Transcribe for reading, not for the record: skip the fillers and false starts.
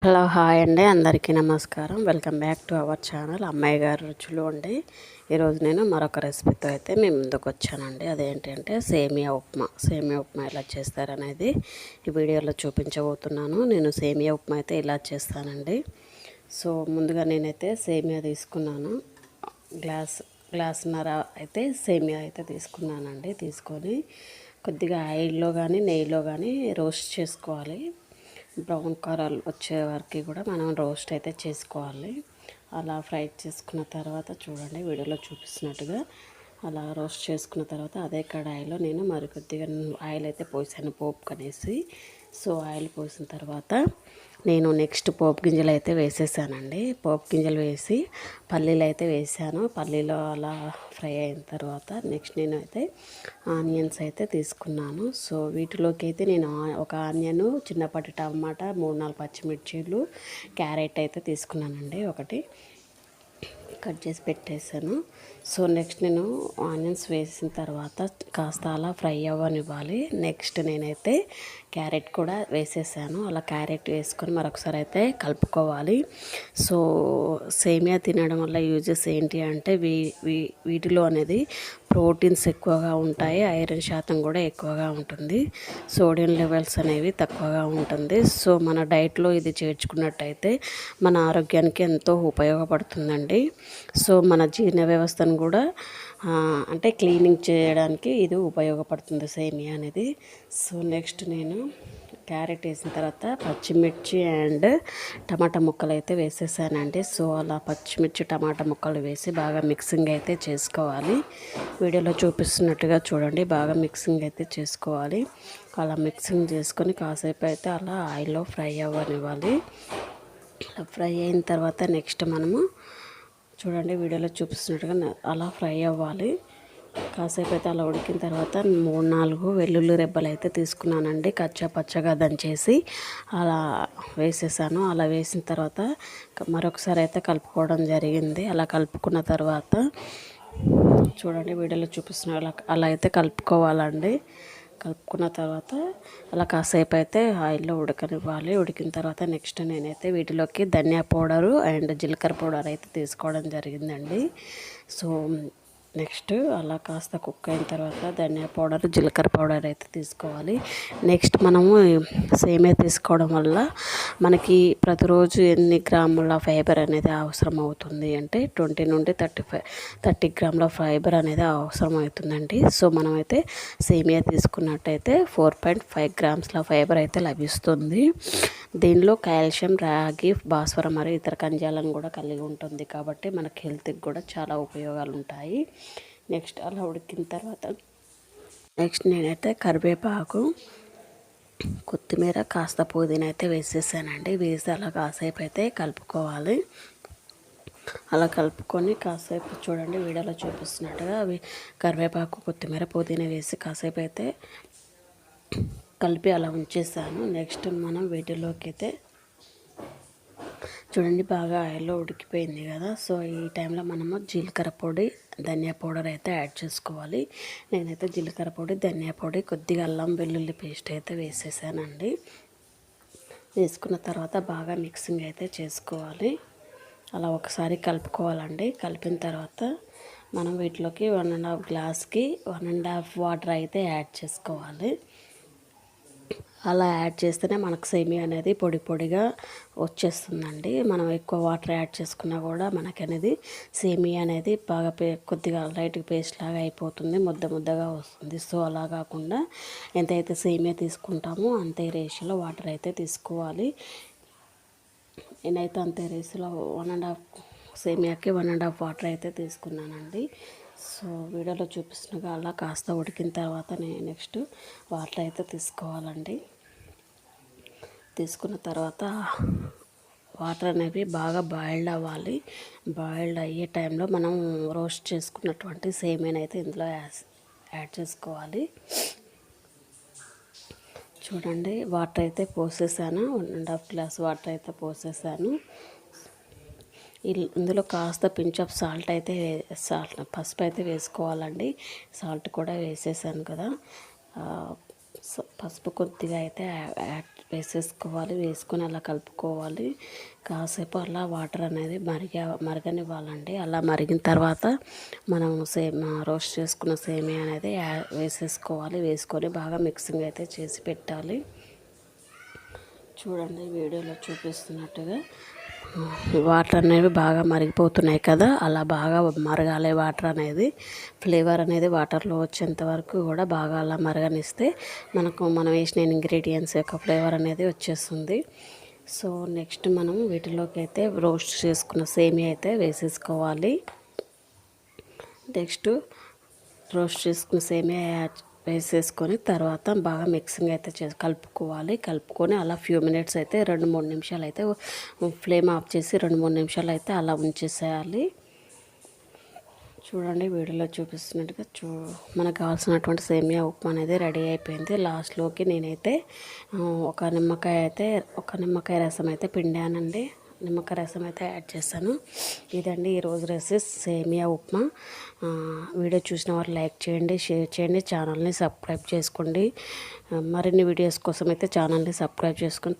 Hello hi అండి, అందరికీ నమస్కారం. Welcome back to our channel అమ్మాయి గారి రుచులు అండి. ఈరోజు నేను మరొక రెసిపీతో అయితే మేము ముందుకు వచ్చానండి. అదేంటంటే సేమియా ఉప్మా ఎలా చేస్తారనేది ఈ వీడియోలో చూపించబోతున్నాను. నేను సేమియా ఉప్మా అయితే ఇలా చేస్తానండి. సో ముందుగా నేనైతే సేమియా తీసుకున్నాను. గ్లాసున్నర అయితే సేమియా అయితే తీసుకున్నానండి. తీసుకొని కొద్దిగా ఆయిల్లో కానీ నెయ్యిలో కానీ రోస్ట్ చేసుకోవాలి. బ్రౌన్ కలర్ వచ్చే వరకు కూడా మనం రోస్ట్ అయితే చేసుకోవాలి. అలా ఫ్రై చేసుకున్న తర్వాత చూడండి వీడియోలో చూపిస్తున్నట్టుగా అలా రోస్ట్ చేసుకున్న తర్వాత అదే కడాయిలో నేను కొద్దిగా ఆయిల్ అయితే పోసాను పోపు కనేసి. సో ఆయిల్ పోసిన తర్వాత నేను నెక్స్ట్ పోపు గింజలు అయితే వేసేసానండి. పోపు గింజలు వేసి పల్లీలు అయితే వేసాను. పల్లీలో అలా ఫ్రై అయిన తర్వాత నెక్స్ట్ నేను అయితే ఆనియన్స్ అయితే తీసుకున్నాను. సో వీటిలోకి అయితే నేను ఒక ఆనియన్, చిన్నపాటి టమాటా, 3-4 పచ్చిమిర్చీలు, క్యారెట్ అయితే తీసుకున్నానండి. ఒకటి కట్ చేసి పెట్టేశాను. సో నెక్స్ట్ నేను ఆనియన్స్ వేసిన తర్వాత కాస్త అలా ఫ్రై అవ్వనివ్వాలి. నెక్స్ట్ నేనైతే క్యారెట్ కూడా వేసేసాను. అలా క్యారెట్ వేసుకొని మరొకసారి అయితే కలుపుకోవాలి. సో సేమియా తినడం వల్ల యూజెస్ ఏంటి అంటే వీటిలో అనేది ప్రోటీన్స్ ఎక్కువగా ఉంటాయి, ఐరన్ శాతం కూడా ఎక్కువగా ఉంటుంది, సోడియం లెవెల్స్ అనేవి తక్కువగా ఉంటుంది. సో మన డైట్లో ఇది చేర్చుకున్నట్టయితే మన ఆరోగ్యానికి ఎంతో ఉపయోగపడుతుందండి. సో మన జీర్ణ వ్యవస్థను కూడా అంటే క్లీనింగ్ చేయడానికి ఇది ఉపయోగపడుతుంది సేమియా అనేది. సో నెక్స్ట్ నేను క్యారెట్ వేసిన తర్వాత పచ్చిమిర్చి అండ్ టమాటా ముక్కలు అయితే వేసేసానండి. సో అలా పచ్చిమిర్చి టమాటా ముక్కలు వేసి బాగా మిక్సింగ్ అయితే చేసుకోవాలి. వీడియోలో చూపిస్తున్నట్టుగా చూడండి, బాగా మిక్సింగ్ అయితే చేసుకోవాలి. అలా మిక్సింగ్ చేసుకొని కాసేపు అయితే అలా ఆయిల్లో ఫ్రై అవ్వనివ్వాలి. ఫ్రై అయిన తర్వాత నెక్స్ట్ మనము చూడండి వీడియోలో చూపిస్తున్నట్టుగా అలా ఫ్రై అవ్వాలి. కాసేపు అయితే అలా ఉడికిన తర్వాత 3-4 వెల్లుల్లి రెబ్బలు అయితే తీసుకున్నానండి. పచ్చగా దంచేసి అలా వేసేసాను. అలా వేసిన తర్వాత మరొకసారి అయితే కలుపుకోవడం జరిగింది. అలా కలుపుకున్న తర్వాత చూడండి వీడియోలో చూపిస్తున్న అలా అయితే కలుపుకోవాలండి. కలుపుకున్న తర్వాత అలా కాసేపు అయితే ఆయిల్లో ఉడకనివ్వాలి. ఉడికిన తర్వాత నెక్స్ట్ నేనైతే వీటిలోకి ధనియా పౌడరు అండ్ జీలకర్ర పౌడర్ అయితే తీసుకోవడం జరిగిందండి. సో నెక్స్ట్ అలా కాస్త కుక్ అయిన తర్వాత ధనియా పౌడర్, జీలకర్ర పౌడర్ అయితే తీసుకోవాలి. నెక్స్ట్ మనము సేమియా తీసుకోవడం వల్ల మనకి ప్రతిరోజు ఎన్ని గ్రాముల ఫైబర్ అనేది అవసరం అవుతుంది అంటే 20 నుండి 30 గ్రాముల ఫైబర్ అనేది అవసరం అవుతుందండి. సో మనమైతే సేమియా తీసుకున్నట్టయితే 4.5 గ్రామ్స్ల ఫైబర్ అయితే లభిస్తుంది. దీనిలో కాల్షియం, రాగి, భాస్వరం మరియు ఇతర ఖనిజాలను కూడా కలిగి ఉంటుంది కాబట్టి మనకి హెల్త్కి కూడా చాలా ఉపయోగాలు ఉంటాయి. నెక్స్ట్ అలా ఉడికిన తర్వాత నెక్స్ట్ నేనైతే కరివేపాకు, కొత్తిమీర, కాస్త పుదీనా అయితే వేసేసానండి. వేసి అలా కాసేపు అయితే కలుపుకోవాలి. అలా కలుపుకొని కాసేపు చూడండి వీడియోలో చూపిస్తున్నట్టుగా అవి కరివేపాకు, కొత్తిమీర, పుదీనా వేసి కాసేపు అయితే కలిపి అలా ఉంచేసాను. నెక్స్ట్ మనం వీటిలోకి అయితే చూడండి బాగా ఆయిల్లో ఉడికిపోయింది కదా. సో ఈ టైంలో మనము జీలకర్ర పొడి, ధనియా పౌడర్ అయితే యాడ్ చేసుకోవాలి. నేనైతే జీలకర్ర పొడి, ధనియా పొడి, కొద్దిగా అల్లం వెల్లుల్లి పేస్ట్ అయితే వేసేసానండి. వేసుకున్న తర్వాత బాగా మిక్సింగ్ అయితే చేసుకోవాలి. అలా ఒకసారి కలుపుకోవాలండి. కలిపిన తర్వాత మనం వీటిలోకి 1.5 గ్లాస్కి 1.5 వాటర్ అయితే యాడ్ చేసుకోవాలి. అలా యాడ్ చేస్తేనే మనకు సేమియా అనేది పొడిగా వచ్చేస్తుందండి. మనం ఎక్కువ వాటర్ యాడ్ చేసుకున్నా కూడా మనకి అనేది సేమియా అనేది బాగా కొద్దిగా లైట్గా పేస్ట్ లాగా అయిపోతుంది, ముద్దగా వస్తుంది. సో అలా కాకుండా ఎంతైతే సేమియా తీసుకుంటామో అంతే రేషియోలో వాటర్ అయితే తీసుకోవాలి. నేనైతే అంతే రేషియోలో 1.5 సేమియాకి 1.5 వాటర్ అయితే తీసుకున్నానండి. సో వీడియోలో చూపిస్తున్నగా అలా కాస్త ఉడికిన తర్వాత నేను నెక్స్ట్ వాటర్ అయితే తీసుకోవాలండి. తీసుకున్న తర్వాత వాటర్ అనేవి బాగా బాయిల్డ్ అవ్వాలి. బాయిల్డ్ అయ్యే టైంలో మనం రోస్ట్ చేసుకున్నటువంటి సేమియాని అయితే ఇందులో యాడ్ చేసుకోవాలి. చూడండి వాటర్ అయితే పోసేసాను. 1.5 గ్లాస్ వాటర్ అయితే పోసేసాను. ఇందులో కాస్త పించ్ ఆఫ్ పసుపు అయితే వేసుకోవాలండి. సాల్ట్ కూడా వేసేసాను కదా. పసుపు కొద్దిగా అయితే వేసేసుకోవాలి. వేసుకొని అలా కలుపుకోవాలి. కాసేపు అలా వాటర్ అనేది మరగనివ్వాలండి. అలా మరిగిన తర్వాత మనం రోస్ట్ చేసుకున్న సేమియా అనేది వేసేసుకోవాలి. వేసుకొని బాగా మిక్సింగ్ అయితే చేసి పెట్టాలి. చూడండి వీడియోలో చూపిస్తున్నట్టుగా వాటర్ అనేవి బాగా మరిగిపోతున్నాయి కదా, అలా బాగా మరగాలి. వాటర్ అనేది ఫ్లేవర్ అనేది వాటర్లో వచ్చేంత వరకు కూడా బాగా అలా మరగనిస్తే మనం వేసిన ఇంగ్రీడియంట్స్ యొక్క ఫ్లేవర్ అనేది వచ్చేస్తుంది. సో నెక్స్ట్ మనం వీటిలోకి అయితే రోస్ట్ చేసుకున్న సేమియా అయితే వేసేసుకోవాలి. నెక్స్ట్ రోస్ట్ చేసుకున్న సేమియా వేసేసుకొని తర్వాత బాగా మిక్సింగ్ అయితే కలుపుకొని అలా ఫ్యూ మినిట్స్ అయితే 2-3 నిమిషాలు అయితే ఫ్లేమ్ ఆఫ్ చేసి 2-3 నిమిషాలు అయితే అలా ఉంచేసేయాలి. చూడండి వీడియోలో చూపిస్తున్నట్టుగా మనకు కావాల్సినటువంటి సేమియా ఉప్మా అనేది రెడీ అయిపోయింది. లాస్ట్లోకి నేనైతే ఒక నిమ్మకాయ రసం అయితే పిండానండి. నిమ్మకాయ రసం అయితే యాడ్ చేస్తాను. ఇదండి ఈరోజు రెసిపీ సేమియా ఉప్మా. వీడియో చూసిన వారు లైక్ చేయండి, షేర్ చేయండి, ఛానల్ని సబ్స్క్రైబ్ చేసుకోండి. మరిన్ని వీడియోస్ కోసం అయితే ఛానల్ని సబ్స్క్రైబ్ చేసుకొని